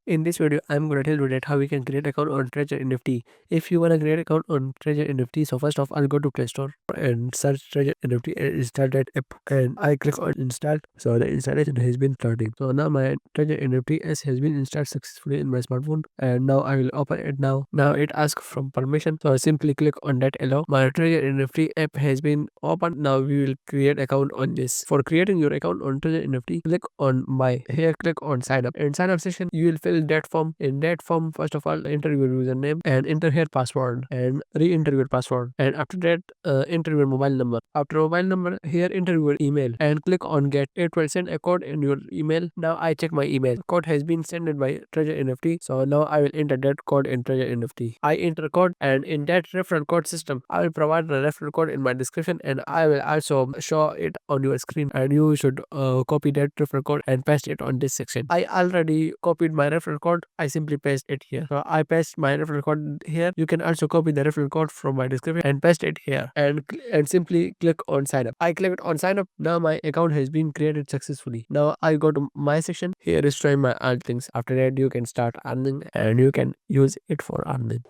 In this video, I'm going to tell you that how we can create account on Treasure NFT. If you want to create account on Treasure NFT, so first off, I'll go to Play Store and search Treasure NFT and install that app. And I click on install. So the installation has been starting. So now my Treasure NFT has been installed successfully in my smartphone. And now I will open it now. Now it asks from permission. So I simply click on that allow. My Treasure NFT app has been opened. Now we will create account on this. For creating your account on Treasure NFT, click on my. Here click on sign up. In sign up section, you will fill that form. In that form, first of all, enter your username and enter here password and re-enter your password. And after that, enter your mobile number. After mobile number, here enter your email and click on get. It will send a code in your email. Now I check my email. Code has been sent by Treasure NFT. So now I will enter that code in Treasure NFT. I enter code, and in that referral code system, I will provide the referral code in my description, and I will also show it on your screen, and you should copy that referral code and paste it on this section. I already copied my referral code. I simply paste it here. So I paste my referral code here. You can also copy the referral code from my description and paste it here, and simply click on sign up. I clicked on sign up. Now my account has been created successfully. Now I go to my section. Here is showing my earn things. After that, you can start earning and you can use it for earning.